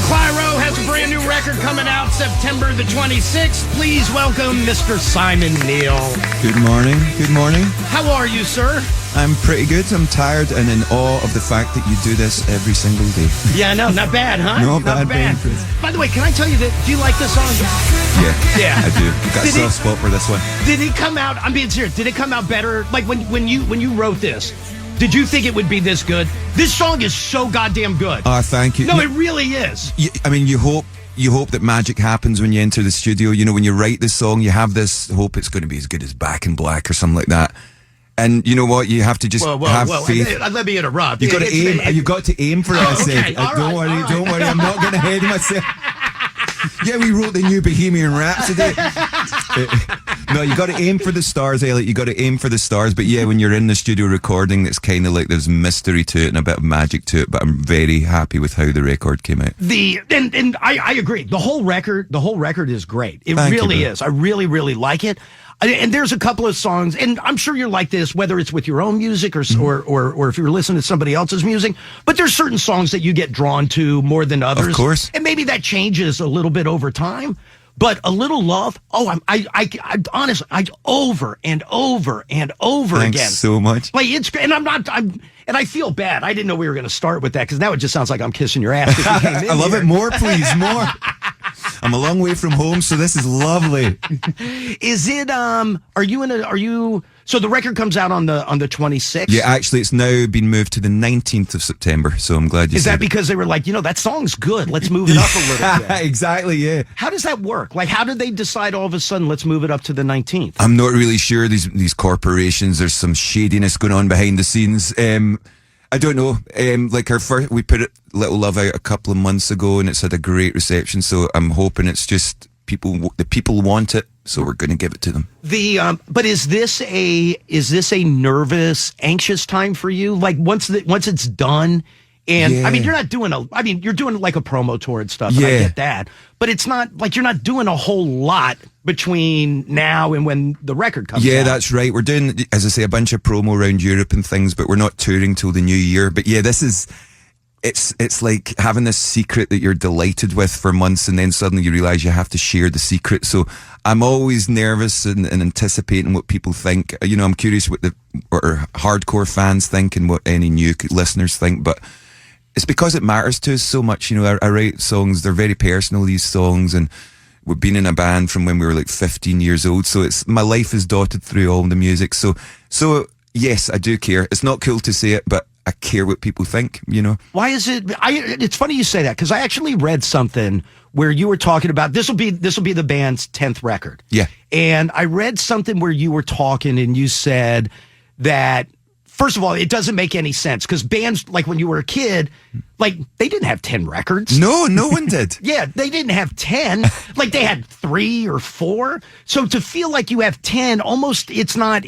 Clyro has a brand new record coming out September the 26th. Please welcome Mr. Simon Neil. Good morning. Good morning. How are you, sir? I'm pretty good. I'm tired and in awe of the fact that you do this every single day. Yeah, I know. Not bad, huh? Not bad. By the way, can I tell you that? Do you like this song? Yeah, I do. I've got a soft spot for this one. Did it come out? I'm being serious. Did it come out better? Like when you wrote this, did you think it would be this good? This song is so goddamn good. Thank you. No, it really is. You hope that magic happens when you enter the studio. You know, when you write this song, you have this hope it's going to be as good as Back in Black or something like that. And you know what? You have to just have faith. Let me interrupt. You've got to aim. You've got to aim for it. I said. Okay, Don't worry. I'm not getting ahead of myself. Yeah, we wrote the new Bohemian Rhapsody. No, you got to aim for the stars, Elliot. You got to aim for the stars. But yeah, when you're in the studio recording, it's kind of like there's mystery to it and a bit of magic to it. But I'm very happy with how the record came out. And I agree. The whole record is great. It really is. I really, really like it. And there's a couple of songs, and I'm sure you're like this, whether it's with your own music or if you're listening to somebody else's music. But there's certain songs that you get drawn to more than others. Of course. And maybe that changes a little bit over time. But A Little Love, I honestly, over and over and over Thanks again. so much. Like it's great, and I feel bad. I didn't know we were going to start with that because now it just sounds like I'm kissing your ass. You came in I love here. it. More, please, more. I'm a long way from home, so this is lovely. Is it? Are you? So the record comes out on the 26th. Yeah, actually, it's now been moved to the 19th of September. So I'm glad you. Is that because they were like, that song's good? Let's move it up a little bit. Exactly. Yeah. How does that work? Like, how did they decide all of a sudden? Let's move it up to the 19th. I'm not really sure. These corporations, there's some shadiness going on behind the scenes. I don't know. Like we put it Little Love out a couple of months ago, and it's had a great reception. So I'm hoping it's just the people want it, so we're going to give it to them. But is this a nervous, anxious time for you? Like once it's done, and yeah. I mean you're doing like a promo tour and stuff. Yeah. And I get that, but it's not like you're not doing a whole lot between now and when the record comes out. Yeah, that's right. We're doing, as I say, a bunch of promo around Europe and things, but we're not touring till the new year. But yeah, it's like having this secret that you're delighted with for months, and then suddenly you realize you have to share the secret. So I'm always nervous and anticipating what people think. I'm curious what our hardcore fans think and what any new listeners think, but it's because it matters to us so much. I write songs, they're very personal, these songs, and we've been in a band from when we were like 15 years old, so my life is dotted through all the music. So yes, I do care. It's not cool to say it, but I care what people think, Why is it? It's funny you say that, because I actually read something where you were talking about this will be the band's 10th record. Yeah. And I read something where you were talking and you said that, first of all, it doesn't make any sense because bands, like when you were a kid, like they didn't have 10 records. No one did. Yeah, they didn't have 10. Like they had 3 or 4. So to feel like you have 10, almost it's not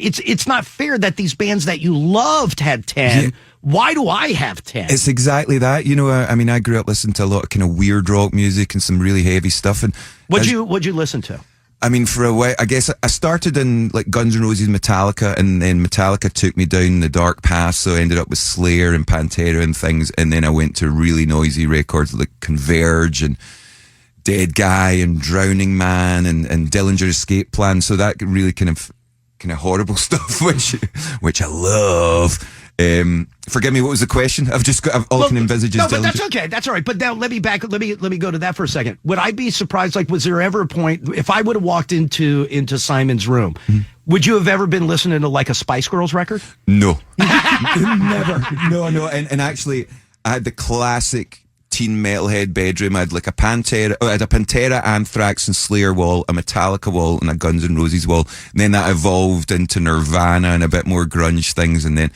fair that these bands that you loved had 10. Yeah. Why do I have 10? It's exactly that. I grew up listening to a lot of kind of weird rock music and some really heavy stuff. And what'd you listen to? For a while, I guess I started in like Guns N' Roses, Metallica, and then Metallica took me down the dark path, so I ended up with Slayer and Pantera and things, and then I went to really noisy records like Converge and Dead Guy and Drowning Man and Dillinger Escape Plan, so that really kind of horrible stuff, which I love. Forgive me, what was the question? All I can envisage is no, but Dillinger. that's okay. That's all right. But now let me go to that for a second. Would I be surprised? Like, was there ever a point if I would have walked into Simon's room? Mm-hmm. Would you have ever been listening to like a Spice Girls record? No, never. No. And actually, I had the classic teen metalhead bedroom. I had like a Pantera, Anthrax, and Slayer wall, a Metallica wall, and a Guns N' Roses wall. And then that evolved into Nirvana and a bit more grunge things. And then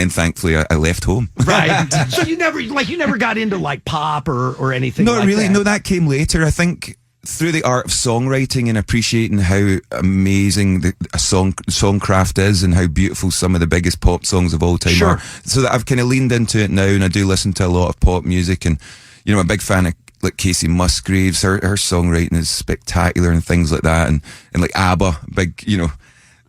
thankfully I left home. Right. So you never got into like pop or anything. Not like really. That. No, that came later. I think through the art of songwriting and appreciating how amazing a songcraft is and how beautiful some of the biggest pop songs of all time are. So that I've kind of leaned into it now, and I do listen to a lot of pop music, and I'm a big fan of like Casey Musgraves. Her songwriting is spectacular and things like that, and like ABBA, big.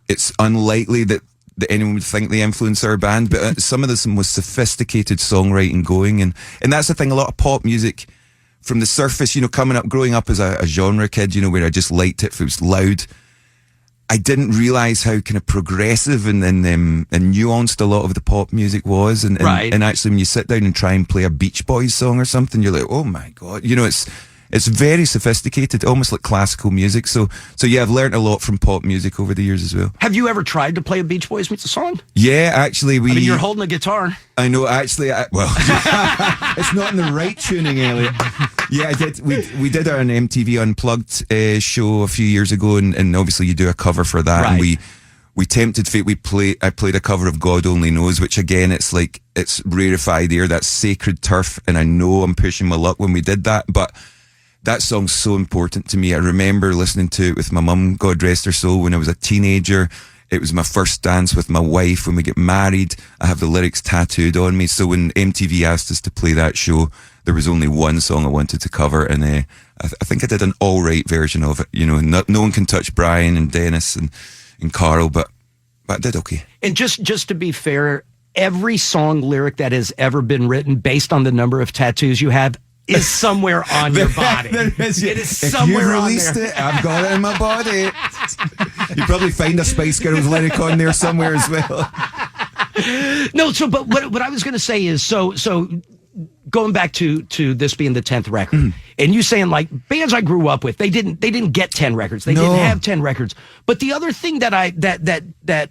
It's unlikely that anyone would think they influence our band, but some of the most sophisticated songwriting going, and that's the thing. A lot of pop music, from the surface, growing up as a genre kid, where I just liked it if it was loud. I didn't realise how kind of progressive and nuanced a lot of the pop music was. And actually, when you sit down and try and play a Beach Boys song or something, you're like, oh my God, it's very sophisticated, almost like classical music. So yeah, I've learned a lot from pop music over the years as well. Have you ever tried to play a Beach Boys song? Yeah, actually, you're holding a guitar. I know, actually, it's not in the right tuning, Elliot. Yeah, I did. We did an MTV Unplugged show a few years ago, and obviously you do a cover for that, and we tempted fate. I played a cover of God Only Knows, which again, it's rarefied air, that's sacred turf, and I know I'm pushing my luck when we did that, but that song's so important to me. I remember listening to it with my mum, God rest her soul, when I was a teenager. It was my first dance with my wife when we get married. I have the lyrics tattooed on me. So when MTV asked us to play that show, there was only one song I wanted to cover, and I think I did an all right version of it. No one can touch Brian and Dennis and Carl, but I did okay. And just to be fair, every song lyric that has ever been written based on the number of tattoos you have is somewhere on your body. It is somewhere on there. If you've released it, I've got it in my body. You probably find a Spice Girls lyric on there somewhere as well. No, but what I was going to say is, so going back to this being the 10th record, and you saying like bands I grew up with, they didn't get 10 records, they didn't have 10 records. But the other thing that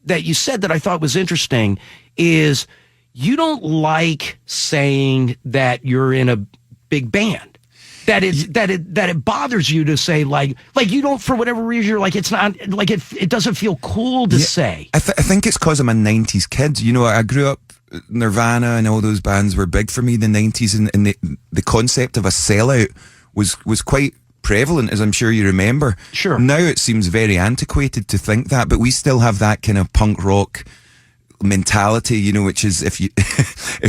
you said that I thought was interesting is you don't like saying that you're in a big band. That it bothers you to say like you don't, for whatever reason, you're like, it's not like it doesn't feel cool to say. I think it's because I'm a 90s kid. I grew up, Nirvana and all those bands were big for me in the 90s, and the concept of a sellout was quite prevalent, as I'm sure you remember. Sure. Now it seems very antiquated to think that, but we still have that kind of punk rock mentality, which is if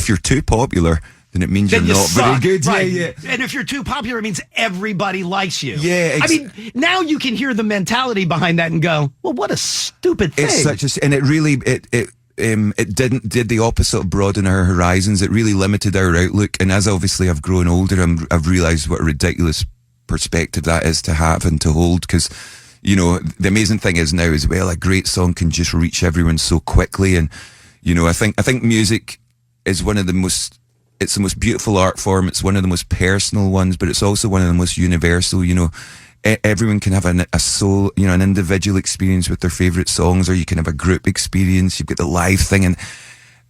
you're too popular, then it means you're not very good. Right. Yeah. And if you're too popular, it means everybody likes you. Yeah. I mean, now you can hear the mentality behind that and go, well, what a stupid thing. It's and it really, it did the opposite of broaden our horizons. It really limited our outlook. And as obviously I've grown older, I've realized what a ridiculous perspective that is to have and to hold, because the amazing thing is now as well, a great song can just reach everyone so quickly. And I think music is it's the most beautiful art form. It's one of the most personal ones, but it's also one of the most universal. Everyone can have a soul, an individual experience with their favorite songs, or you can have a group experience. You've got the live thing, and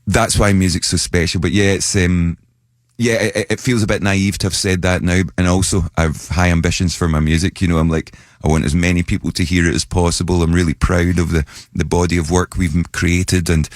that's why music's so special. But yeah, it feels a bit naive to have said that now. And also, I have high ambitions for my music. I'm like, I want as many people to hear it as possible. I'm really proud of the body of work we've created, and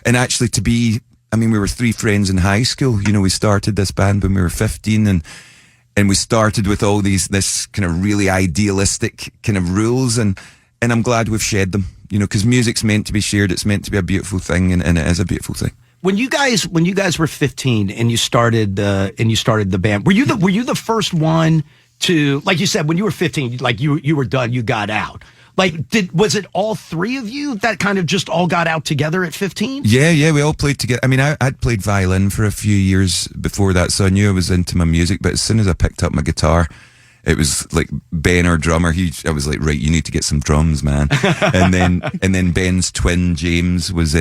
actually to be. I mean, we were three friends in high school. We started this band when we were 15, and we started with all this kind of really idealistic kind of rules, and I'm glad we've shed them. Because music's meant to be shared. It's meant to be a beautiful thing, and it is a beautiful thing. When you guys were 15 and you started the band, were you the first one to, like you said, when you were 15, like you were done, you got out? Like, was it all three of you that kind of just all got out together at 15? Yeah, we all played together. I mean, I'd played violin for a few years before that, so I knew I was into my music. But as soon as I picked up my guitar, it was like Ben, our drummer. I was like, right, you need to get some drums, man. and then Ben's twin James was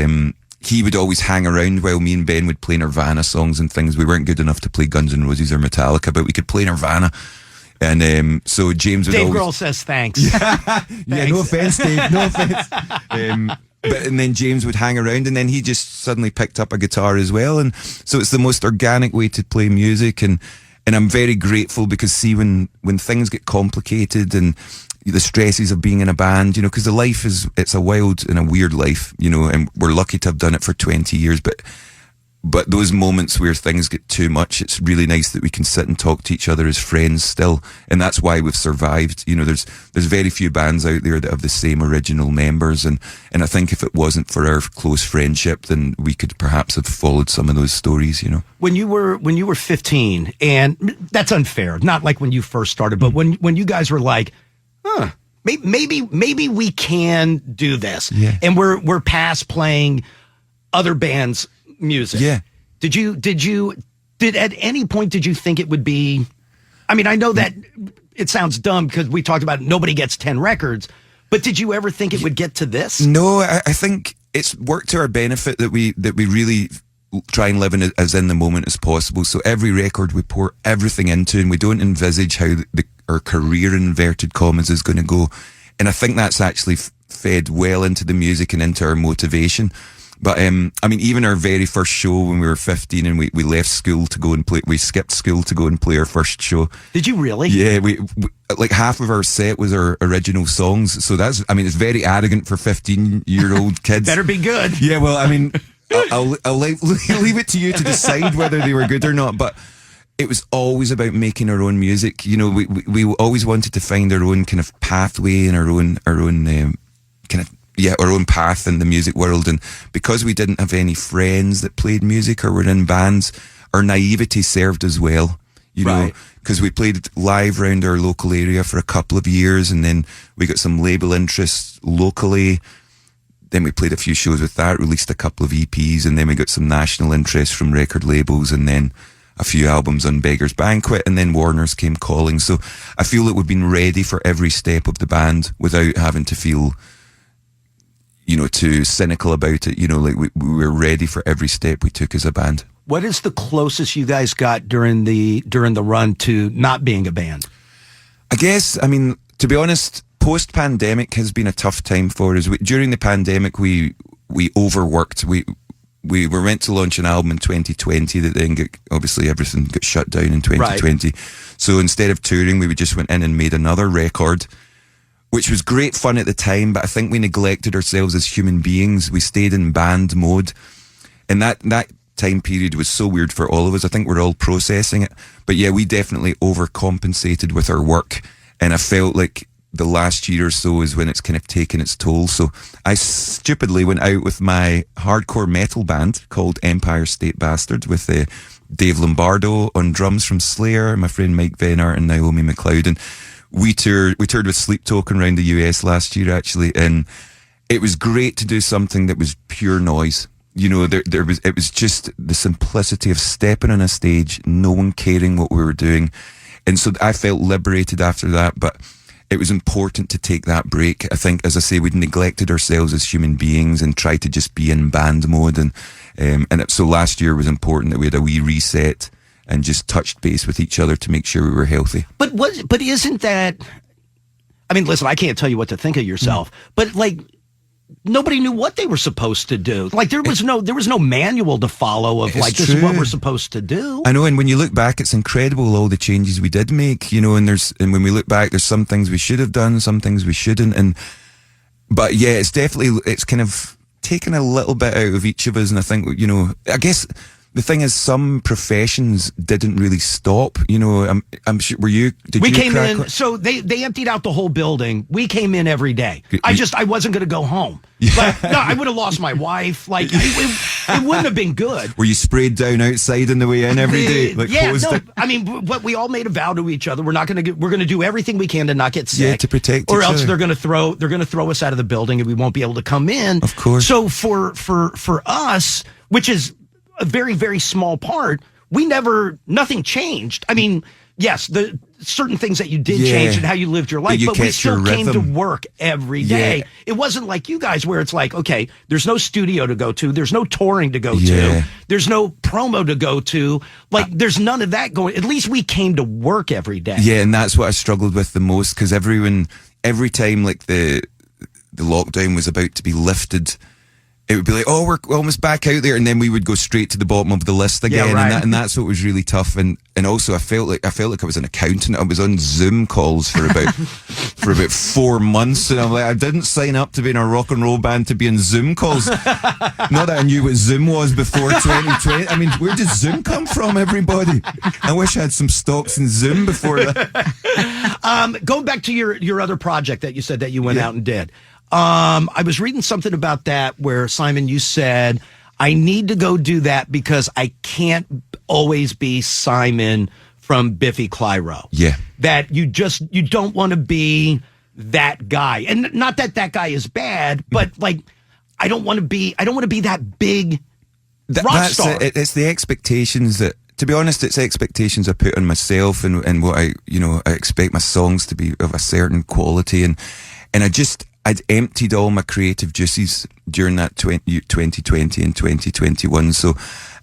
he would always hang around while me and Ben would play Nirvana songs and things. We weren't good enough to play Guns N' Roses or Metallica, but we could play Nirvana. And so James would Dave always... Grohl says thanks. Yeah, no offense, Dave, no offense. And then James would hang around, and then he just suddenly picked up a guitar as well. And so it's the most organic way to play music. And I'm very grateful, because see, when things get complicated and the stresses of being in a band, because the life it's a wild and a weird life, and we're lucky to have done it for 20 years, but those moments where things get too much, it's really nice that we can sit and talk to each other as friends still. And that's why we've survived. There's very few bands out there that have the same original members. And I think if it wasn't for our close friendship, then we could perhaps have followed some of those stories, When you were 15, and that's unfair, not like when you first started, but when you guys were like, maybe we can do this. Yeah. And we're past playing other bands' music. Yeah. Did at any point did you think it would be I mean, I know that it sounds dumb because we talked about nobody gets 10 records, but did you ever think it would get to this? No, I think it's worked to our benefit that we really try and live in as in the moment as possible. So every record we pour everything into, and we don't envisage how our career in inverted commas is going to go. And I think that's actually fed well into the music and into our motivation. But I mean, even our very first show when we were 15 and we left school to go and play, we skipped school to go and play our first show. Did you really? Yeah, we like half of our set was our original songs. So that's, I mean, it's very arrogant for 15-year-old kids. Better be good. Yeah, well, I mean, I'll leave it to you to decide whether they were good or not. But it was always about making our own music. You know, we always wanted to find our own kind of pathway and our own our own path in the music world. And because we didn't have any friends that played music or were in bands, our naivety served us well. You know, because we played live around our local area for a couple of years, and then we got some label interest locally. Then we played a few shows with that, released a couple of EPs, and then we got some national interest from record labels, and then a few albums on Beggar's Banquet, and then Warner's came calling. So I feel that we've been ready for every step of the band without having to feel, you know, too cynical about it. You know, like we were ready for every step we took as a band. What is the closest you guys got during the run to not being a band? I guess, I mean, to be honest, post-pandemic has been a tough time for us. During the pandemic, we overworked. We were meant to launch an album in 2020 that then obviously everything got shut down in 2020. Right. So instead of touring, we just went in and made another record, which was great fun at the time, but I think we neglected ourselves as human beings. We stayed in band mode. And that time period was so weird for all of us. I think we're all processing it. But yeah, we definitely overcompensated with our work. And I felt like the last year or so is when it's kind of taken its toll. So I stupidly went out with my hardcore metal band called Empire State Bastard with Dave Lombardo on drums from Slayer, my friend Mike Venner and Naomi McLeod. And we toured with Sleep Token around the US last year, actually. And it was great to do something that was pure noise. You know, it was just the simplicity of stepping on a stage, no one caring what we were doing. And so I felt liberated after that, but it was important to take that break. I think, as I say, we'd neglected ourselves as human beings and tried to just be in band mode. So last year was important that we had a wee reset and just touched base with each other to make sure we were healthy. But isn't that, I mean, listen, I can't tell you what to think of yourself, but like, nobody knew what they were supposed to do. Like there was no manual to follow of like, this is what we're supposed to do. I know. And when you look back, it's incredible all the changes we did make, you know, and when we look back, there's some things we should have done, some things we shouldn't. But yeah, it's kind of taken a little bit out of each of us. And I think, you know, I guess the thing is, some professions didn't really stop. You know, I'm sure. We came in, so they emptied out the whole building. We came in every day. I wasn't going to go home. Yeah. But no, I would have lost my wife. Like it wouldn't have been good. Were you sprayed down outside on the way in every day? Like, yeah, no. I mean, but we all made a vow to each other. We're going to do everything we can to not get sick. Yeah, to protect. Or else other. they're going to throw us out of the building and we won't be able to come in. Of course. So for us, which is a very, very small part, nothing changed. I mean, yes, the certain things that you did change and how you lived your life, but we still came to work every day. It wasn't like you guys where it's like, okay, there's no studio to go to, there's no touring to go to, there's no promo to go to, like there's none of that going. At least we came to work every day. Yeah, and that's what I struggled with the most, because every time like the lockdown was about to be lifted, it would be like, oh, we're almost back out there, and then we would go straight to the bottom of the list again, and that's what was really tough. And also, I felt like I was an accountant. I was on Zoom calls for about 4 months, and I'm like, I didn't sign up to be in a rock and roll band to be on Zoom calls. Not that I knew what Zoom was before 2020. I mean, where did Zoom come from, everybody? I wish I had some stocks in Zoom before that. Going back to your other project that you said that you went out and did. I was reading something about that where, Simon, you said, I need to go do that because I can't always be Simon from Biffy Clyro. Yeah. That you don't want to be that guy. And not that guy is bad, but like, I don't want to be that big rock star. It's the expectations that to be honest, it's expectations I put on myself and what I expect my songs to be of a certain quality. And I'd emptied all my creative juices during that 2020 and 2021. So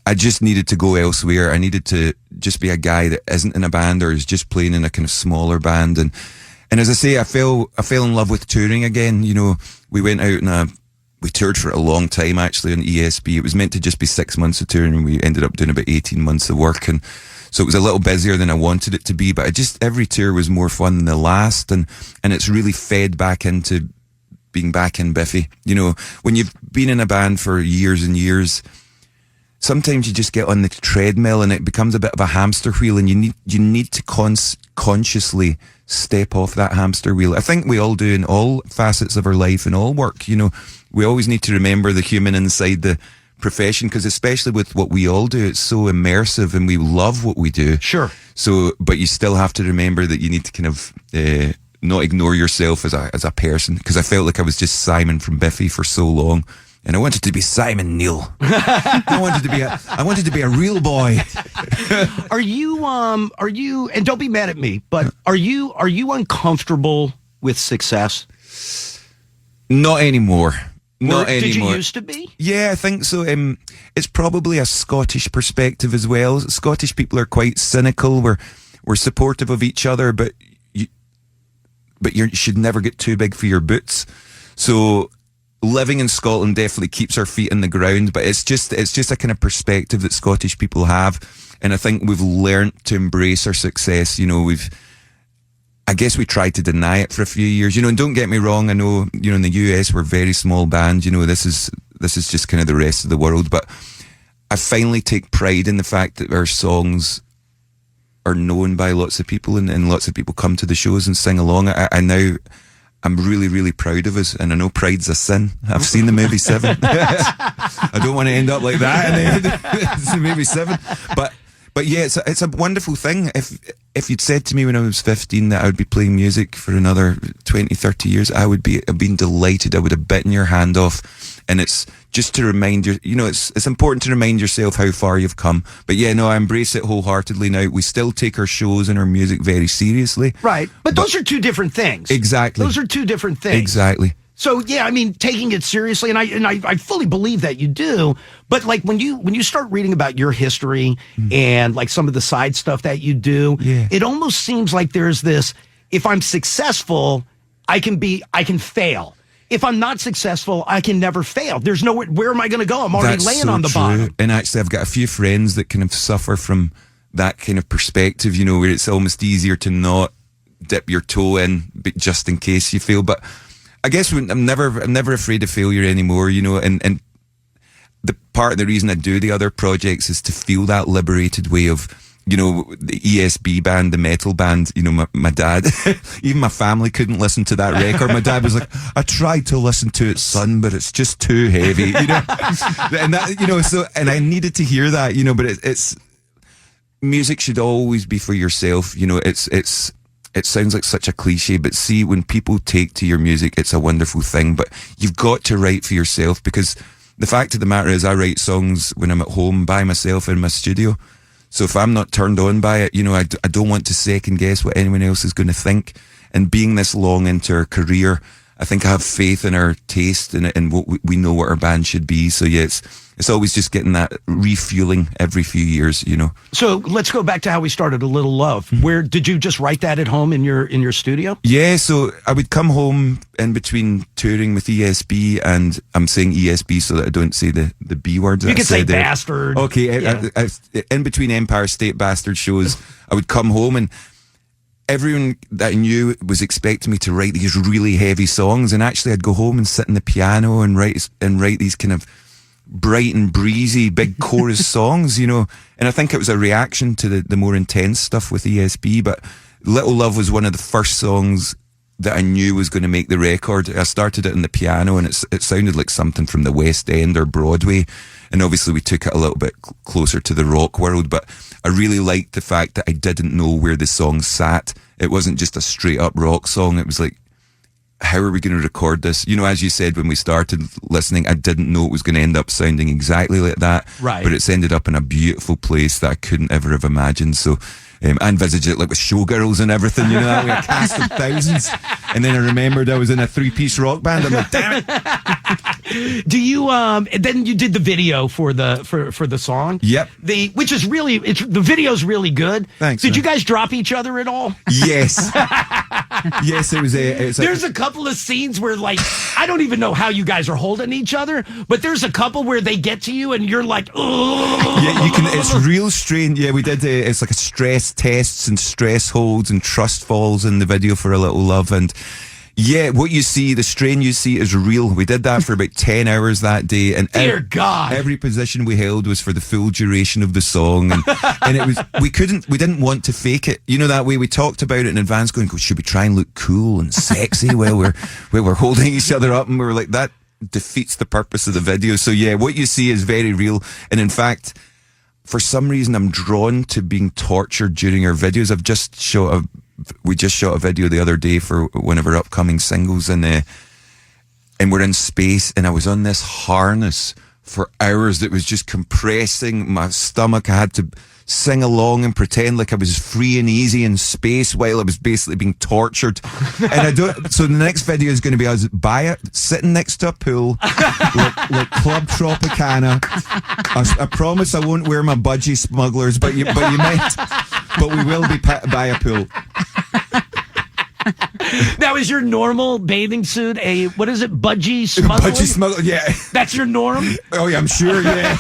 I just needed to go elsewhere. I needed to just be a guy that isn't in a band or is just playing in a kind of smaller band. And as I say, I fell in love with touring again. You know, we went out and we toured for a long time actually on ESB. It was meant to just be 6 months of touring, and we ended up doing about 18 months of work. And so it was a little busier than I wanted it to be, but every tour was more fun than the last. And it's really fed back into being back in Biffy. You know, when you've been in a band for years and years, sometimes you just get on the treadmill and it becomes a bit of a hamster wheel, and you need to consciously step off that hamster wheel. I think we all do in all facets of our life and all work. You know, we always need to remember the human inside the profession, because especially with what we all do, it's so immersive and we love what we do. Sure. So, but you still have to remember that you need to kind of not ignore yourself as a person, because I felt like I was just Simon from Biffy for so long. And I wanted to be Simon Neil. I wanted to be a real boy. Are you, and don't be mad at me, but are you uncomfortable with success? Not anymore. Not anymore. Did you used to be? Yeah, I think so. It's probably a Scottish perspective as well. Scottish people are quite cynical. We're supportive of each other, but you should never get too big for your boots. So living in Scotland definitely keeps our feet in the ground, but it's just a kind of perspective that Scottish people have, and I think we've learnt to embrace our success. You know, I guess we tried to deny it for a few years. You know, and don't get me wrong, I know, you know, in the US we're a very small band. You know, this is just kind of the rest of the world, but I finally take pride in the fact that our songs are known by lots of people, and lots of people come to the shows and sing along. I'm really, really proud of us, and I know pride's a sin. I've seen the movie Seven. I don't want to end up like that. It's the movie Seven, but yeah, it's a wonderful thing. If you'd said to me when I was 15 that I would be playing music for another 20, 30 years, I've been delighted. I would have bitten your hand off. And it's just to remind you, you know, it's important to remind yourself how far you've come. But yeah, no, I embrace it wholeheartedly now. We still take our shows and our music very seriously. Right. But those are two different things. Exactly. Those are two different things. Exactly. So yeah, I mean, taking it seriously, and I fully believe that you do. But like when you start reading about your history and like some of the side stuff that you do, it almost seems like there's this: if I'm successful, I can fail. If I'm not successful, I can never fail. There's nowhere. Where am I going to go? I'm already laying on the bottom. And actually, I've got a few friends that kind of suffer from that kind of perspective. You know, where it's almost easier to not dip your toe in, but just in case you fail. But I guess I'm never afraid of failure anymore, you know, and the part of the reason I do the other projects is to feel that liberated way of, you know, the ESB band, the metal band. You know, my dad, even my family couldn't listen to that record. My dad was like, I tried to listen to it, son, but it's just too heavy, you know. And that, you know, so, and I needed to hear that, you know, but it's music should always be for yourself, you know. It sounds like such a cliche, but see, when people take to your music, it's a wonderful thing. But you've got to write for yourself, because the fact of the matter is I write songs when I'm at home by myself in my studio. So if I'm not turned on by it, you know, I don't want to second guess what anyone else is going to think. And being this long into our career, I think I have faith in our taste and what we know what our band should be. So yeah, it's always just getting that refueling every few years, you know. So let's go back to how we started A Little Love. Where did you just write that at home in your studio? Yeah, so I would come home in between touring with ESB, and I'm saying ESB so that I don't say the B word. You can say bastard. Okay, yeah. In between Empire State Bastard shows, I would come home, and everyone that I knew was expecting me to write these really heavy songs, and actually I'd go home and sit in the piano and write these kind of bright and breezy big chorus songs, you know. And I think it was a reaction to the more intense stuff with ESB. But Little Love was one of the first songs that I knew was going to make the record. I started it in the piano, and it sounded like something from the West End or Broadway, and obviously we took it a little bit closer to the rock world. But I really liked the fact that I didn't know where the song sat. It wasn't just a straight up rock song. It was like how are we going to record this? You know, as you said, when we started listening, I didn't know it was going to end up sounding exactly like that. Right. But it's ended up in a beautiful place that I couldn't ever have imagined. So I envisaged it like with showgirls and everything, you know, that way, a cast of thousands. And then I remembered I was in a 3-piece rock band. I'm like, damn it. Do you then you did the video for the song? Yep. Which is really the video's really good. Thanks. Did man. you guys drop each other at all? Yes. Yes, it was there's a couple of scenes where, like, I don't even know how you guys are holding each other, but there's a couple where they get to you and you're like, oh. Yeah, you can. It's real strange. Yeah, we did. It's like a stress tests and stress holds and trust falls in the video for A Little Love. And yeah, what you see, the strain you see is real. We did that for about 10 hours that day, and dear God, every position we held was for the full duration of the song, and it was we didn't want to fake it. You know, that way we talked about it in advance, going, should we try and look cool and sexy while we're holding each other up, and we were like, that defeats the purpose of the video. So yeah, what you see is very real, and in fact, for some reason, I'm drawn to being tortured during our videos. We just shot a video the other day for one of our upcoming singles, and we're in space, and I was on this harness for hours that was just compressing my stomach. I had to sing along and pretend like I was free and easy in space while I was basically being tortured. And so the next video is going to be us sitting next to a pool, like Club Tropicana. I promise I won't wear my budgie smugglers, but you might. But we will be by a pool. Now, is your normal bathing suit what is it, budgie smuggler? Budgie smuggler, yeah. That's your norm? Oh, yeah, I'm sure, yeah.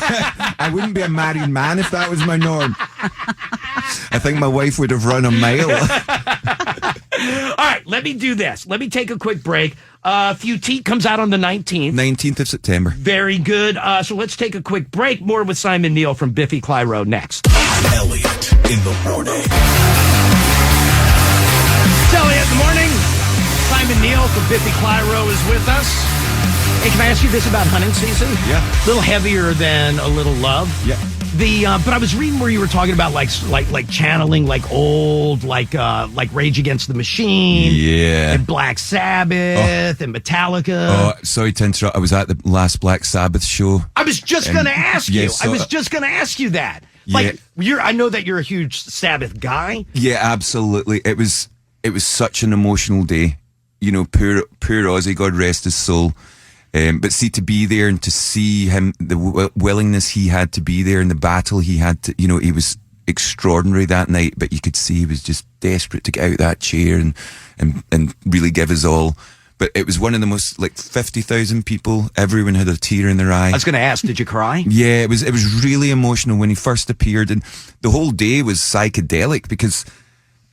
I wouldn't be a married man if that was my norm. I think my wife would have run a mile. All right, let me do this. Let me take a quick break. Futique comes out on the 19th. 19th of September. Very good. So let's take a quick break. More with Simon Neil from Biffy Clyro next. Elliot in the morning. It's Elliot in the morning. Simon Neil from Biffy Clyro is with us. Hey, can I ask you this about hunting season? Yeah. A little heavier than A Little Love. Yeah. But I was reading where you were talking about like channeling like old like Rage Against the Machine, yeah, and Black Sabbath and Metallica. Oh, sorry to interrupt. I was at the last Black Sabbath show. I was just going to ask you. So, I was just going to ask you that. Like, I know that you're a huge Sabbath guy. Yeah, absolutely. It was such an emotional day. You know, poor Ozzy, God rest his soul. But see, to be there and to see him, the willingness he had to be there and the battle he had to, you know, he was extraordinary that night, but you could see he was just desperate to get out that chair and really give his all. But it was one of the most, like, 50,000 people. Everyone had a tear in their eye. I was going to ask, did you cry? Yeah, it was really emotional when he first appeared, and the whole day was psychedelic because,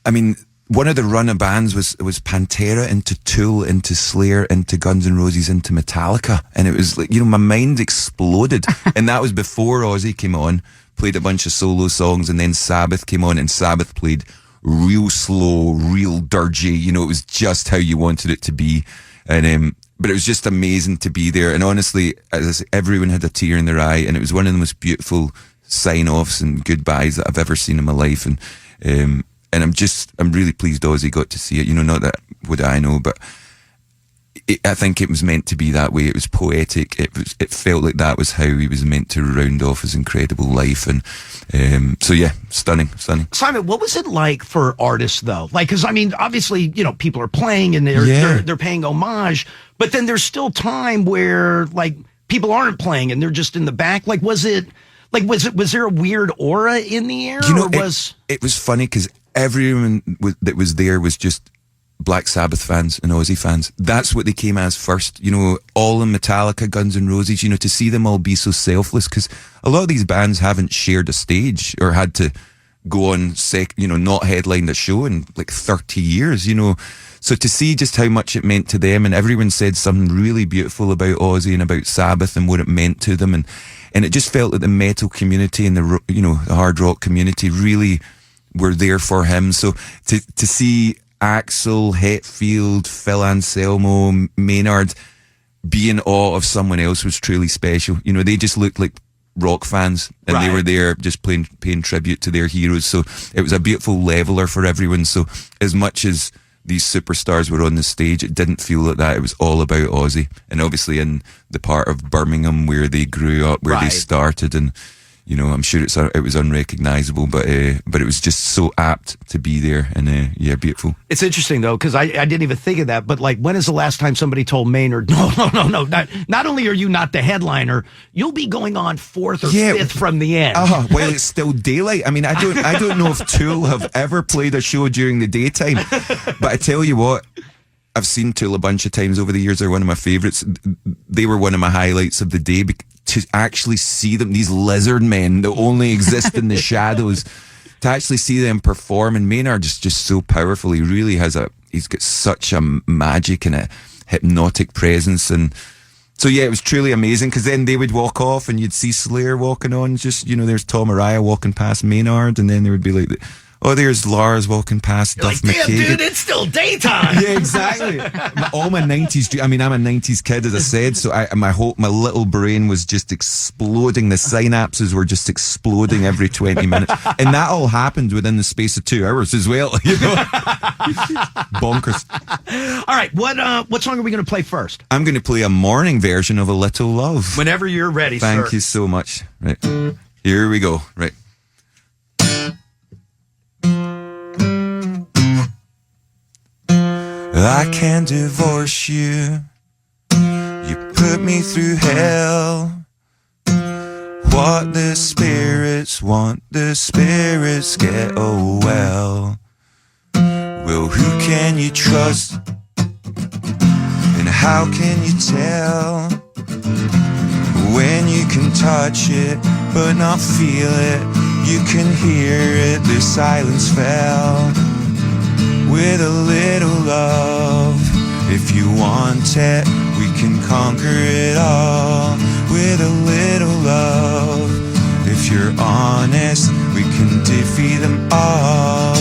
I mean, one of the run of bands was Pantera into Tool into Slayer into Guns N' Roses into Metallica, and it was like, you know, my mind exploded. And that was before Ozzy came on, played a bunch of solo songs, and then Sabbath came on, and Sabbath played real slow, real dirgy. You know, it was just how you wanted it to be. And but it was just amazing to be there. And honestly, as I say, everyone had a tear in their eye, and it was one of the most beautiful sign-offs and goodbyes that I've ever seen in my life. And I'm really pleased Ozzy got to see it. You know, not that would I know, but I think it was meant to be that way. It was poetic. It felt like that was how he was meant to round off his incredible life. And so yeah, stunning. Simon, what was it like for artists though? Like, because I mean, obviously, you know, people are playing and they're paying homage, but then there's still time where like people aren't playing and they're just in the back. Like, was there a weird aura in the air? You know, or it was funny because everyone that was there was just Black Sabbath fans and Ozzy fans. That's what they came as first, you know, all in Metallica, Guns N' Roses, you know, to see them all be so selfless, because a lot of these bands haven't shared a stage or had to go on, not headline a show in like 30 years, you know. So to see just how much it meant to them, and everyone said something really beautiful about Ozzy and about Sabbath and what it meant to them, and it just felt that the metal community and the hard rock community really were there for him. So to see Axl, Hetfield, Phil Anselmo, Maynard be in awe of someone else was truly special. You know, they just looked like rock fans, and They were there just paying tribute to their heroes. So it was a beautiful leveler for everyone. So as much as these superstars were on the stage. It didn't feel like that. It was all about Aussie. And obviously in the part of Birmingham where they grew up, where they started, and you know, I'm sure it was unrecognizable, but it was just so apt to be there, and yeah, beautiful. It's interesting though, because I didn't even think of that, but like, when is the last time somebody told Maynard, no, not only are you not the headliner, you'll be going on fourth or fifth from the end. While it's still daylight. I mean, I don't know if Tool have ever played a show during the daytime, but I tell you what, I've seen Tool a bunch of times over the years. They're one of my favourites. They were one of my highlights of the day. To actually see them, these lizard men that only exist in the shadows, to actually see them perform, and Maynard is just so powerful. He really he's got such a magic and a hypnotic presence, and so yeah, it was truly amazing, because then they would walk off and you'd see Slayer walking on, just, you know, there's Tom Araya walking past Maynard, and then there would be like, oh, there's Lars walking past Duff McKagan. Dude, it's still daytime. Yeah, exactly. All my 90s, I mean, I'm a 90s kid, as I said, so my little brain was just exploding. The synapses were just exploding every 20 minutes. And that all happened within the space of 2 hours as well, you know. Bonkers. All right, what song are we going to play first? I'm going to play a morning version of A Little Love. Whenever you're ready, sir. Thank you so much. Right. Here we go. Right. I can't divorce you. You put me through hell. What the spirits want, the spirits get. Oh well. Well, who can you trust? And how can you tell? When you can touch it but not feel it, you can hear it, the silence fell. With a little love, if you want it, we can conquer it all. With a little love, if you're honest, we can defeat them all.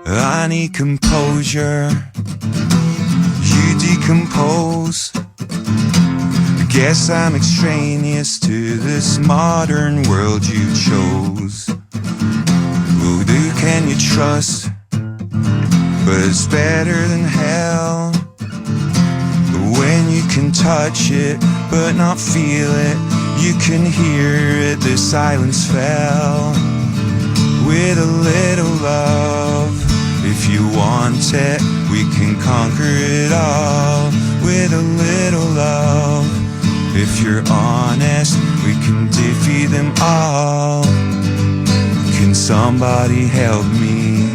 I need composure, you decompose. I guess I'm extraneous to this modern world you chose. Who can you trust? But it's better than hell. When you can touch it but not feel it, you can hear it, the silence fell. With a little love, if you want it, we can conquer it all. With a little love, if you're honest, we can defeat them all. Can somebody help me?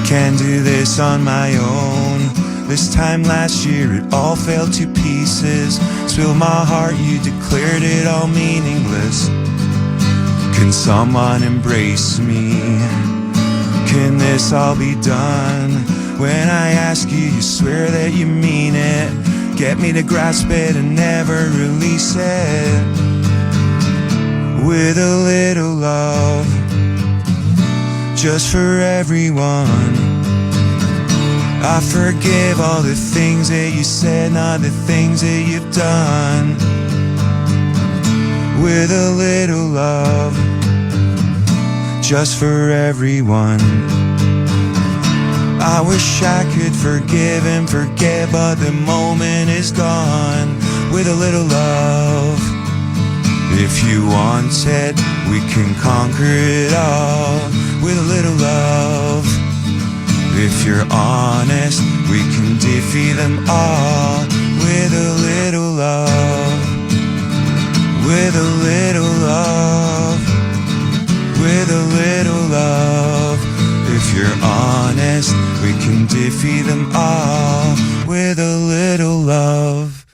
Can't do this on my own. This time last year it all fell to pieces. Spill my heart, you declared it all meaningless. Can someone embrace me? Can this all be done? When I ask you, you swear that you mean it. Get me to grasp it and never release it. With a little love, just for everyone. I forgive all the things that you said, not the things that you've done. With a little love, just for everyone. I wish I could forgive and forget, but the moment is gone. With a little love, if you want it, we can conquer it all. With a little love, if you're honest, we can defeat them all. With a little love, with a little love, with a little love. If you're honest, we can defeat them all. With a little love.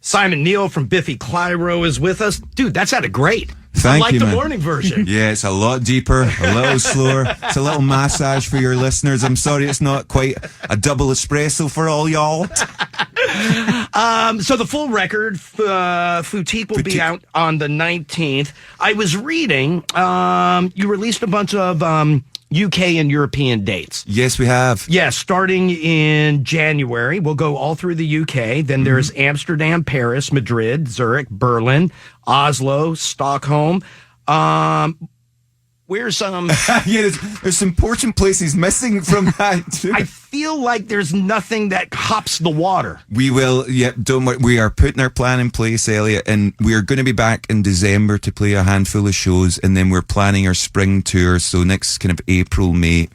Simon Neal from Biffy Clyro is with us. Dude, that sounded great. Thank I like you, the man. morning version. Yeah, it's a lot deeper, a little slower. It's a little massage for your listeners. I'm sorry it's not quite a double espresso for all y'all. So the full record, Foutique, will be out on the 19th. I was reading, you released a bunch of UK and European dates. Yes, we have. Yes, starting in January. We'll go all through the UK. Then there's Amsterdam, Paris, Madrid, Zurich, Berlin, Oslo, Stockholm. Where's Yeah, there's important places missing from that too. I feel like there's nothing that hops the water. We will, yeah, don't worry. We are putting our plan in place, Elliot, and we are going to be back in December to play a handful of shows, and then we're planning our spring tour. So next kind of April, May,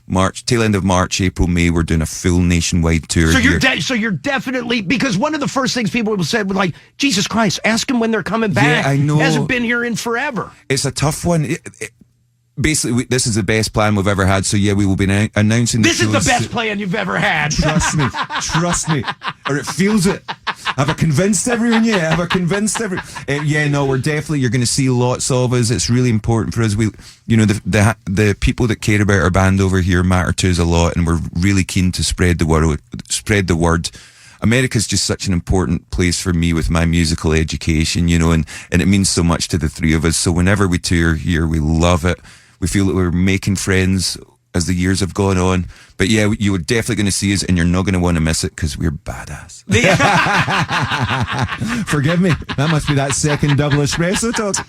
March, tail end of March, April, May, we're doing a full nationwide tour. So you're definitely, because one of the first things people said was like, Jesus Christ, ask them when they're coming back. Yeah, I know. Hasn't been here in forever. It's a tough one. Basically, this is the best plan we've ever had. So yeah, we will be announcing This is the best plan you've ever had. Trust me, or it feels it. Have I convinced everyone? Yeah, have I convinced everyone? Yeah, no, we're definitely, you're going to see lots of us. It's really important for us. We, you know, the people that care about our band over here matter to us a lot, and we're really keen to spread the word. America's just such an important place for me with my musical education, you know, and it means so much to the three of us. So whenever we tour here, we love it. We feel that we're making friends as the years have gone on. But yeah, you are definitely going to see us, and you're not going to want to miss it because we're badass. Forgive me. That must be that second double espresso talk.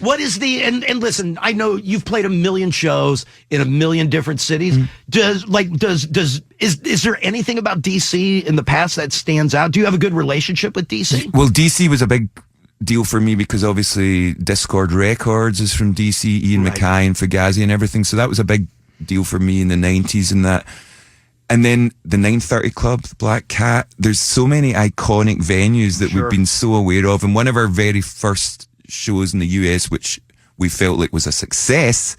What is and listen, I know you've played a million shows in a million different cities. Is there anything about DC in the past that stands out? Do you have a good relationship with DC? Well, DC was a big deal for me because obviously Discord Records is from DC, Ian Mackay and Fugazi and everything. So that was a big deal for me in the 90s and that. And then the 930 Club, the Black Cat, there's so many iconic venues that we've been so aware of. And one of our very first shows in the US, which we felt like was a success,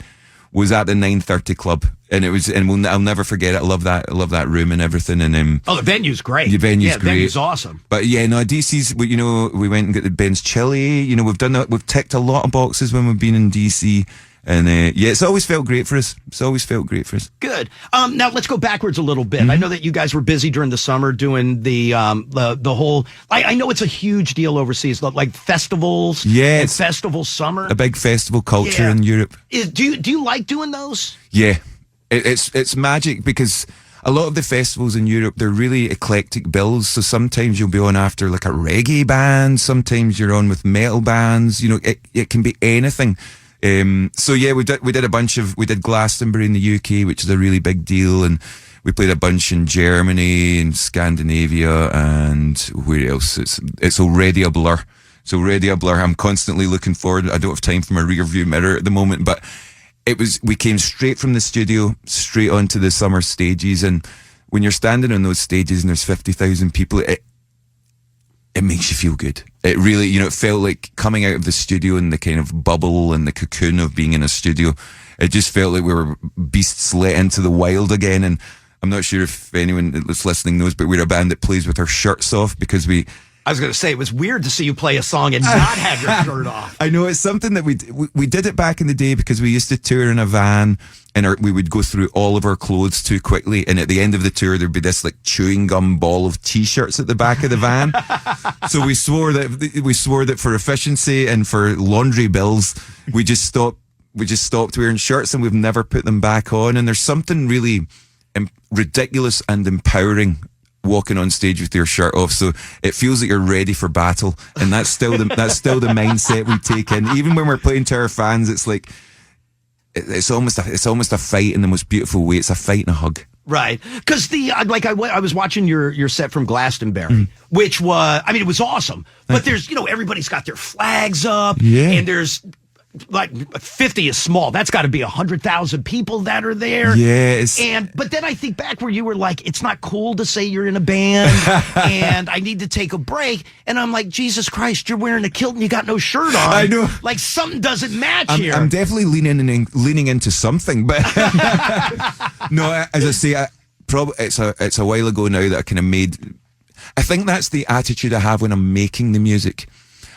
was at the 930 Club. And it was, and I'll never forget it. I love that room and everything. And the venue's great. The venue's great. The venue's awesome. But yeah, no, DC's. You know, we went and got the Ben's Chili. You know, we've done that. We've ticked a lot of boxes when we've been in DC. And yeah, it's always felt great for us. Good. Now let's go backwards a little bit. I know that you guys were busy during the summer doing the whole. I know it's a huge deal overseas, like festivals. Yeah, and festival summer. A big festival culture in Europe. Do you like doing those? Yeah. It's magic because a lot of the festivals in Europe, they're really eclectic bills. So sometimes you'll be on after like a reggae band. Sometimes you're on with metal bands. You know, it can be anything. So yeah, we did Glastonbury in the UK, which is a really big deal. And we played a bunch in Germany and Scandinavia and where else? It's already a blur. I'm constantly looking forward. I don't have time for my rear view mirror at the moment, but we came straight from the studio, straight onto the summer stages. And when you're standing on those stages and there's 50,000 people, it makes you feel good. It really, you know, it felt like coming out of the studio in the kind of bubble and the cocoon of being in a studio. It just felt like we were beasts let into the wild again. And I'm not sure if anyone that's listening knows, but we're a band that plays with our shirts off because I was going to say, it was weird to see you play a song and not have your shirt off. I know, it's something that we did it back in the day because we used to tour in a van and we would go through all of our clothes too quickly. And at the end of the tour, there'd be this like chewing gum ball of t-shirts at the back of the van. So we swore that for efficiency and for laundry bills, we just stopped wearing shirts and we've never put them back on. And there's something really ridiculous and empowering walking on stage with your shirt off, so it feels like you're ready for battle, and that's still the mindset we take in. Even when we're playing to our fans, it's like it's almost a fight in the most beautiful way. It's a fight and a hug. Right, because I was watching your set from Glastonbury, which was, I mean, it was awesome. But there's, everybody's got their flags up, and there's like 50 is small. That's got to be 100,000 people that are there. Yes. But then I think back where you were like, it's not cool to say you're in a band and I need to take a break. And I'm like, Jesus Christ, you're wearing a kilt and you got no shirt on. I know. Like something doesn't match here. I'm definitely leaning into something, but no, as I say, it's a while ago now that I kind of made. I think that's the attitude I have when I'm making the music.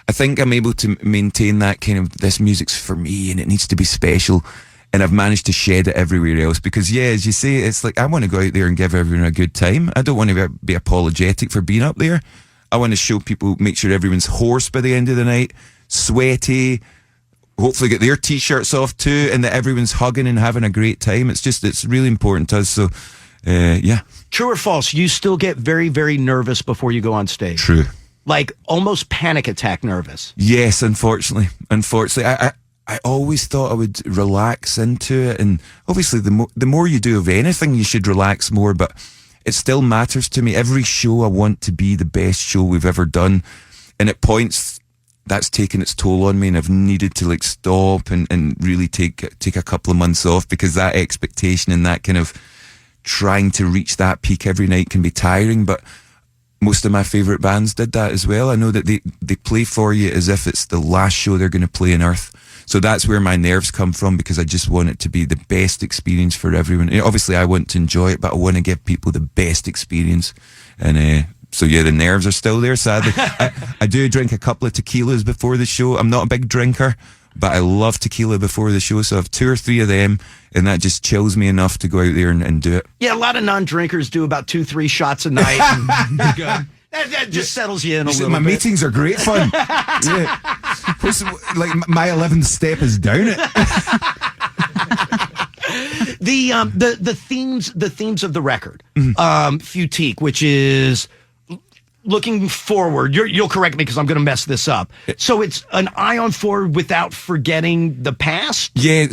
I think I'm able to maintain that kind of, this music's for me and it needs to be special, and I've managed to shed it everywhere else because, yeah, as you say, it's like I want to go out there and give everyone a good time. I don't want to be apologetic for being up there. I want to show people, make sure everyone's hoarse by the end of the night, sweaty, hopefully get their t-shirts off too, and that everyone's hugging and having a great time. It's really important to us. So yeah. True or false, you still get very, very nervous before you go on stage? True. Like almost panic attack nervous. Yes, unfortunately. I I always thought I would relax into it, and obviously the more you do of anything, you should relax more, but it still matters to me. Every show I want to be the best show we've ever done, and at points that's taken its toll on me, and I've needed to like stop and really take a couple of months off, because that expectation and that kind of trying to reach that peak every night can be tiring. But most of my favourite bands did that as well. I know that they play for you as if it's the last show they're going to play on earth. So that's where my nerves come from, because I just want it to be the best experience for everyone. And obviously I want to enjoy it, but I want to give people the best experience. And so yeah, the nerves are still there, sadly. I do drink a couple of tequilas before the show. I'm not a big drinker, but I love tequila before the show, so I have 2 or 3 of them, and that just chills me enough to go out there and do it. Yeah, a lot of non-drinkers do about 2-3 shots a night. And you're good. That just settles you in a little bit. My meetings are great fun. Yeah. Like my 11th step is down it. The themes of the record, Futique, which is looking forward. You'll correct me because I'm going to mess this up. So it's an eye on forward without forgetting the past? Yeah,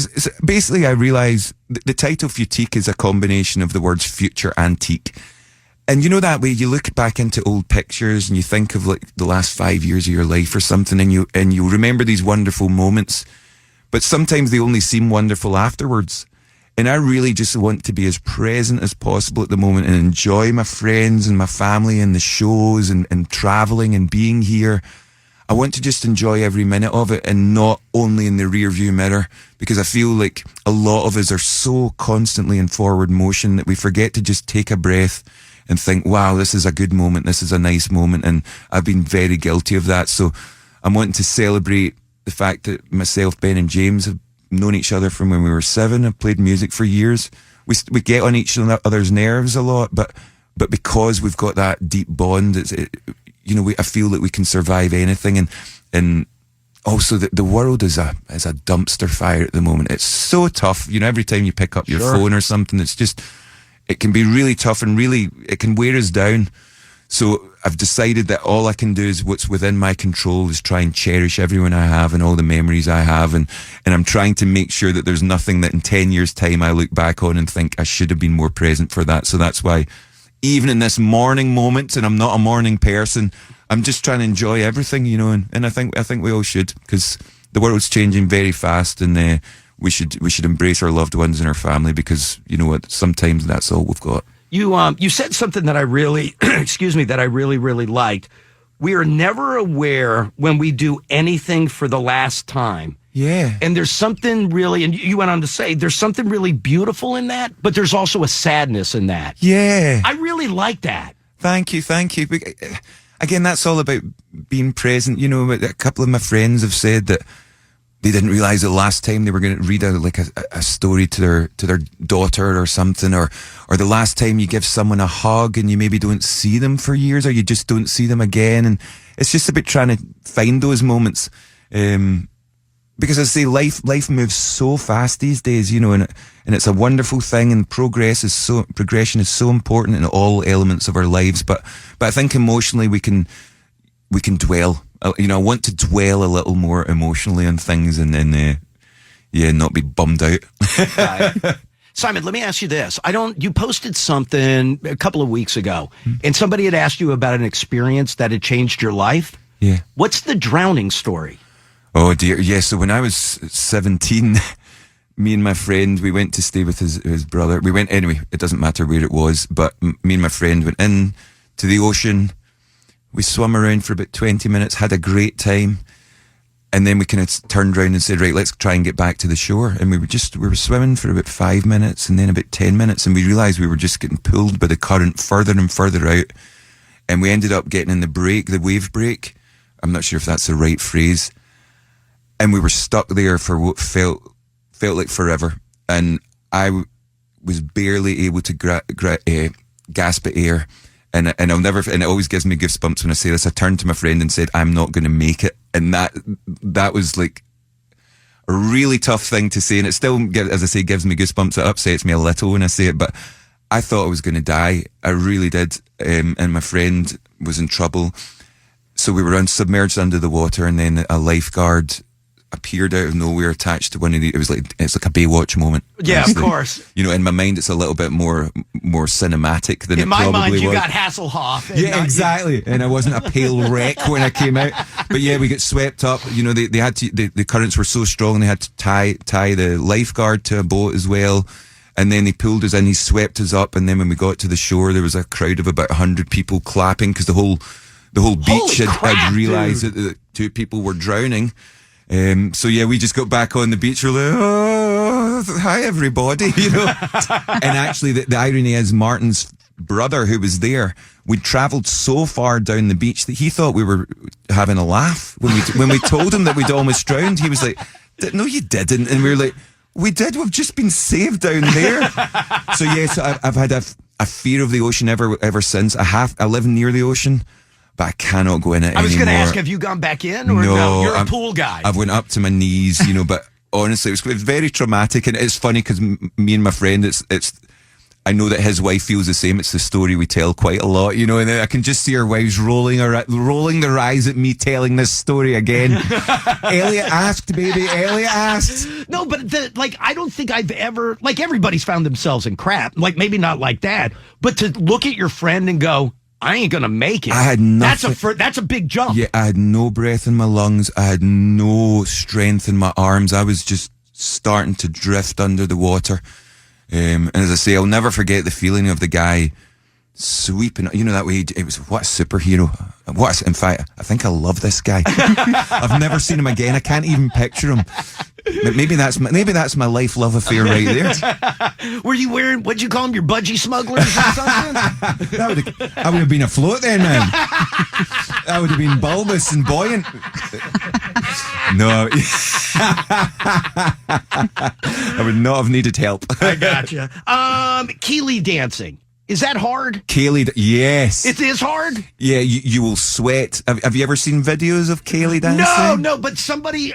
basically I realise the title Futique is a combination of the words future antique. And you know that way you look back into old pictures and you think of like the last 5 years of your life or something, and you remember these wonderful moments, but sometimes they only seem wonderful afterwards. And I really just want to be as present as possible at the moment and enjoy my friends and my family and the shows and travelling and being here. I want to just enjoy every minute of it, and not only in the rear view mirror, because I feel like a lot of us are so constantly in forward motion that we forget to just take a breath and think, wow, this is a good moment, this is a nice moment. And I've been very guilty of that. So I'm wanting to celebrate the fact that myself, Ben and James have known each other from when we were 7. I've played music for years. We get on each other's nerves a lot, but because we've got that deep bond, I feel that we can survive anything. And also the world is a dumpster fire at the moment. It's so tough. Every time you pick up your phone or something, it can be really tough, and really it can wear us down. So I've decided that all I can do is what's within my control is try and cherish everyone I have and all the memories I have. And I'm trying to make sure that there's nothing that in 10 years' time I look back on and think I should have been more present for that. So that's why even in this morning moment, and I'm not a morning person, I'm just trying to enjoy everything, and I think we all should, because the world's changing very fast, and we should embrace our loved ones and our family, because you know what, sometimes that's all we've got. You said something that I really, that I really liked. We are never aware when we do anything for the last time. Yeah. And there's something really, and you went on to say, there's something really beautiful in that, but there's also a sadness in that. Yeah. I really like that. Thank you. Again, that's all about being present. A couple of my friends have said that they didn't realize the last time they were going to read a story to their daughter or something, or the last time you give someone a hug and you maybe don't see them for years, or you just don't see them again. And it's just about trying to find those moments. Because as I say, life moves so fast these days, and it's a wonderful thing, and progression is so important in all elements of our lives. But I think emotionally we can dwell. I want to dwell a little more emotionally on things, and then, not be bummed out. Simon, let me ask you this. You posted something a couple of weeks ago, and somebody had asked you about an experience that had changed your life. Yeah. What's the drowning story? Oh dear. Yeah. So when I was 17, me and my friend, we went to stay with his brother. We went anyway. It doesn't matter where it was, but me and my friend went in to the ocean. We swam around for about 20 minutes, had a great time, and then we kind of turned around and said, right, let's try and get back to the shore. And we were swimming for about 5 minutes, and then about 10 minutes, and we realised we were just getting pulled by the current further and further out. And we ended up getting in the wave break. I'm not sure if that's the right phrase. And we were stuck there for what felt like forever. And I was barely able to gasp at air. And I'll never, and it always gives me goosebumps when I say this. I turned to my friend and said, I'm not going to make it. And that was like a really tough thing to say. And it still, as I say, gives me goosebumps. It upsets me a little when I say it, but I thought I was going to die. I really did. And my friend was in trouble. So we were submerged under the water, and then a lifeguard appeared out of nowhere attached to one of the. It's like a Baywatch moment. Yeah, honestly. of course. You know, in my mind, it's a little bit more cinematic than in it my probably mind, you was. got Hasselhoff. And Yeah, exactly. And I wasn't a pale wreck when I came out. But yeah, we get swept up. You know, they had to. The currents were so strong, they had to tie the lifeguard to a boat as well. And then he pulled us in, he swept us up, and then when we got to the shore, there was a crowd of about 100 people clapping because the whole beach had realised that 2 people were drowning. So yeah, we just got back on the beach. We're like, oh, hi everybody, you know. And actually, the irony is, Martin's brother, who was there, we'd travelled so far down the beach that he thought we were having a laugh when we told him that we'd almost drowned. He was like, "No, you didn't," and we were like, "We did. We've just been saved down there." So yes, I've had a fear of the ocean ever since. I live near the ocean, but I cannot go in it anymore. I was going to ask, have you gone back in, or no? You're a pool guy. I went up to my knees, you know, but honestly, it was very traumatic, and it's funny because me and my friend, it's. I know that his wife feels the same. It's the story we tell quite a lot, you know, and I can just see our wives rolling their eyes at me telling this story again. Elliot asked, baby. Elliot asked. No, but I don't think I've ever, everybody's found themselves in crap. Maybe not like that, but to look at your friend and go, I ain't gonna make it. I had nothing. That's a big jump. Yeah, I had no breath in my lungs. I had no strength in my arms. I was just starting to drift under the water. And as I say, I'll never forget the feeling of the guy sweeping, you know, that way. It was, what a superhero. In fact, I think I love this guy. I've never seen him again. I can't even picture him. But maybe that's my life love affair right there. Were you wearing, what'd you call them, your budgie smugglers or something? I would have been afloat then, man. I would have been bulbous and buoyant. No, I would not have needed help. I gotcha. Keeley dancing. Is that hard? Kaylee, yes. It is hard? Yeah, you will sweat. Have you ever seen videos of Kaylee dancing? No, but somebody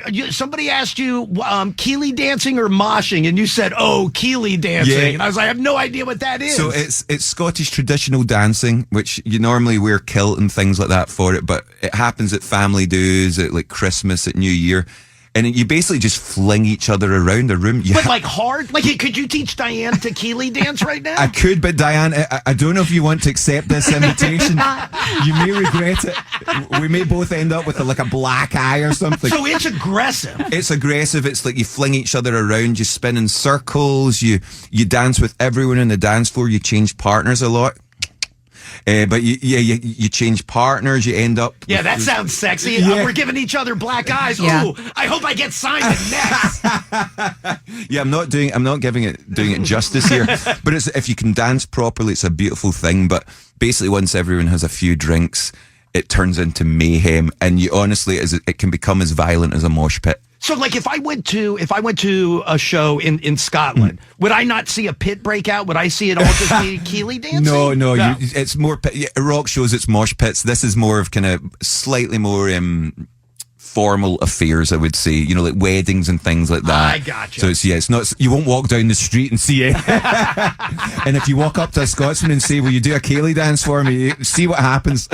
asked you Keeley dancing or moshing, and you said, oh, Keeley dancing. Yeah. And I was like, I have no idea what that is. So it's Scottish traditional dancing, which you normally wear kilt and things like that for it, but it happens at family dues, at like Christmas, at New Year. And you basically just fling each other around a room. But hard? Could you teach Diane to Keeley dance right now? I could, but Diane, I don't know if you want to accept this invitation. You may regret it. We may both end up with a black eye or something. So it's aggressive. It's aggressive. It's like you fling each other around. You spin in circles. You dance with everyone on the dance floor. You change partners a lot. But you change partners, you end up. Yeah, that sounds sexy. Yeah. We're giving each other black eyes. Yeah. Ooh, I hope I get Simon next. Yeah, I'm not doing it justice here. But if you can dance properly, it's a beautiful thing. But basically, once everyone has a few drinks, it turns into mayhem, and it can become as violent as a mosh pit. So, if I went to a show in Scotland, would I not see a pit break out? Would I see it all just be Keeley dancing? No. It's more rock shows. It's mosh pits. This is more of kind of slightly more formal affairs, I would say. You know, like weddings and things like that. I gotcha. So it's not. You won't walk down the street and see it. And if you walk up to a Scotsman and say, "Will you do a Keeley dance for me?" See what happens.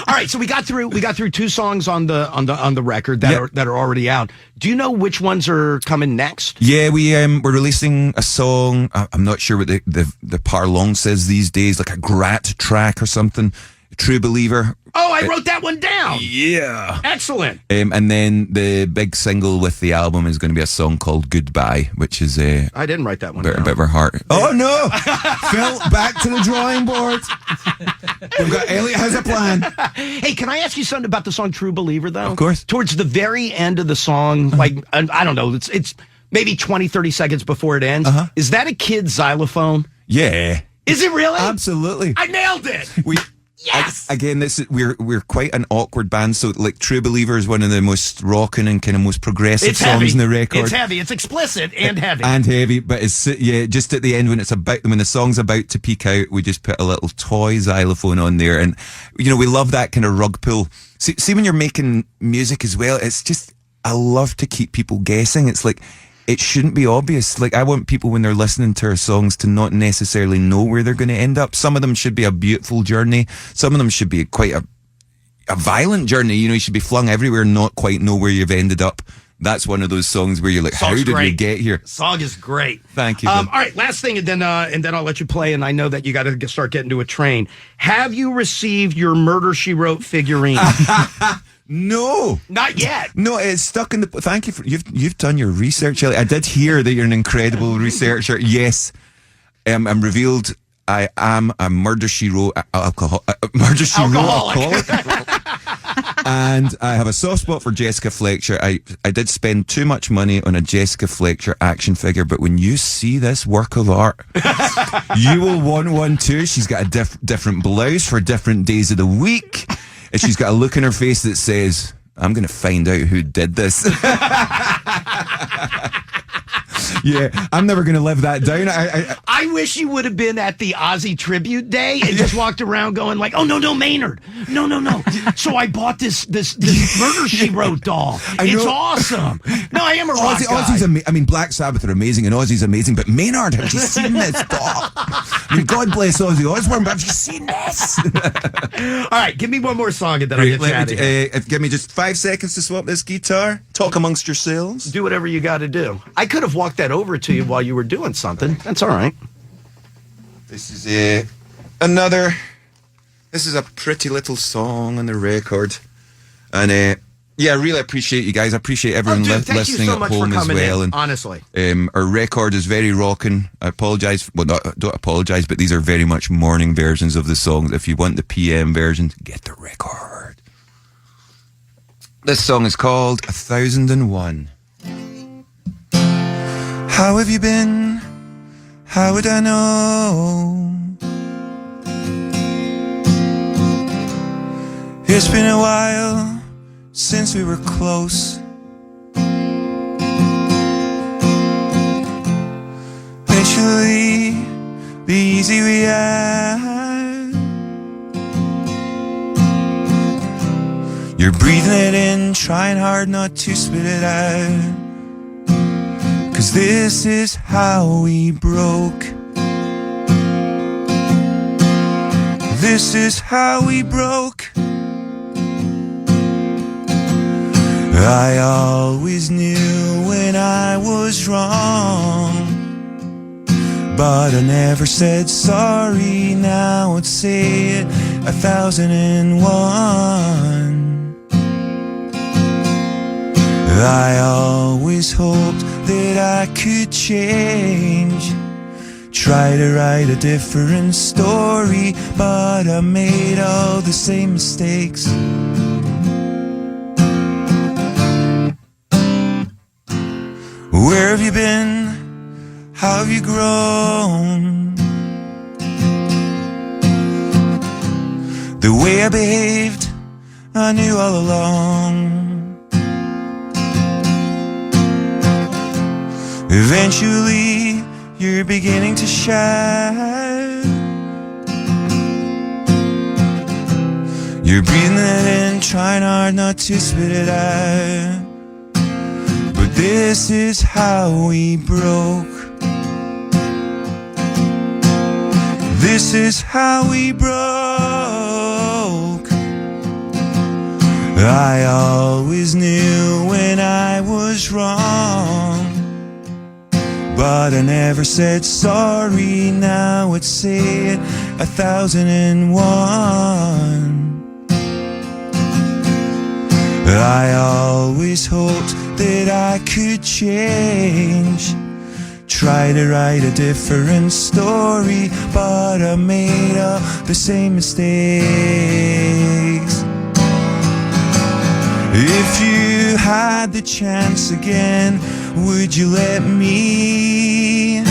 All right, so we got through 2 songs on the record that are already out. Do you know which ones are coming next? Yeah, we're releasing a song. I'm not sure what the parlance says these days, like a grat track or something. True Believer. Oh, I wrote that one down. Yeah. Excellent. And then the big single with the album is going to be a song called Goodbye, which is I didn't write that one down. A bit of our heart. Oh, no. Phil, back to the drawing board. We've got Elliot has a plan. Hey, can I ask you something about the song True Believer, though? Of course. Towards the very end of the song, I don't know, it's maybe 20, 30 seconds before it ends. Is that a kid's xylophone? Yeah. Is it really? Absolutely. I nailed it. Yes. Again, we're quite an awkward band. So, True Believer is one of the most rocking and kind of most progressive songs in the record. It's heavy. It's explicit and heavy. And heavy, but it's just at the end when the song's about to peak out, we just put a little toy xylophone on there, and we love that kind of rug pull. See when you're making music as well, it's just I love to keep people guessing. It's like, it shouldn't be obvious. I want people when they're listening to our songs to not necessarily know where they're going to end up. Some of them should be a beautiful journey. Some of them should be quite a violent journey. You should be flung everywhere and not quite know where you've ended up. that's one of those songs where you're like, how did we get here? Song is great. Thank you. All right, last thing, and then I'll let you play. And I know that you got to start getting to a train. Have you received your Murder, She Wrote figurine? No, not yet. No, it's stuck in the. Thank you for you've done your research, Ellie. I did hear that you're an incredible researcher. Yes, I'm revealed. I am a Murder, She Wrote Murder, She Wrote alcoholic. And I have a soft spot for Jessica Fletcher. I did spend too much money on a Jessica Fletcher action figure, but when you see this work of art, you will want one too. She's got a different blouse for different days of the week, and she's got a look in her face that says, I'm going to find out who did this. Yeah, I'm never going to live that down. I wish you would have been at the Ozzy tribute day and just walked around going like, oh, no, Maynard. No. So I bought this Murder, She Wrote doll. It's awesome. No, I am a rock guy. Ozzy's Black Sabbath are amazing and Ozzy's amazing, but Maynard, have you seen this doll? I mean, God bless Ozzy Osbourne, but have you seen this? All right, give me one more song and then I'll get you out of here. Give me just 5 seconds to swap this guitar. Talk amongst yourselves. Do whatever you got to do. I could have walked that over to you while you were doing something. That's all right. This is This is a pretty little song on the record, and I really appreciate you guys. I appreciate everyone listening at home as well. And honestly, our record is very rocking. I apologise. Well, don't apologise, but these are very much morning versions of the songs. If you want the PM version, get the record. This song is called 1001. How have you been? How would I know? It's been a while since we were close. Eventually, the easy we are. You're breathing it in, trying hard not to spit it out. 'Cause this is how we broke. This is how we broke. I always knew when I was wrong, but I never said sorry. Now I'd say it 1001. I always hoped that I could change, try to write a different story, but I made all the same mistakes. Where have you been? How have you grown? The way I behaved, I knew all along. Eventually, you're beginning to shine. You're breathing it in, trying hard not to spit it out. But this is how we broke. This is how we broke. I always knew when I was wrong, but I never said sorry. Now I'd say it 1001. I always hoped that I could change, try to write a different story, but I made all the same mistakes. If you had the chance again, would you let me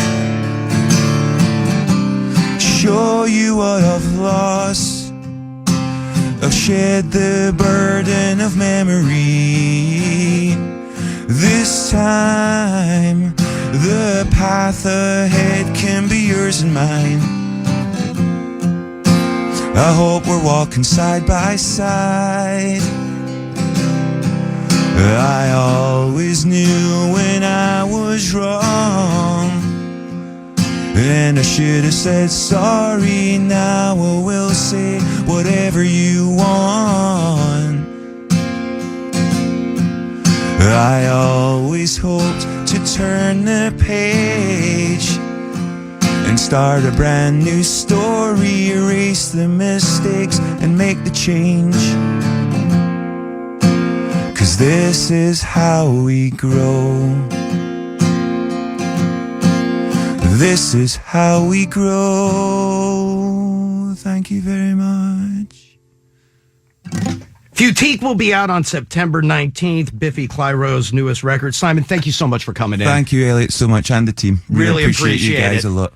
show you what I've lost? I've shed the burden of memory. This time, the path ahead can be yours and mine. I hope we're walking side by side. I always knew when I was wrong, and I should have said sorry. Now I will say whatever you want. I always hoped to turn the page and start a brand new story, erase the mistakes and make the change. 'Cause this is how we grow. This is how we grow. Thank you very much. Futique will be out on September 19th, Biffy Clyro's newest record. Simon, thank you so much for coming in. Thank you, Elliot, so much, and the team. Really appreciate you guys it. a lot.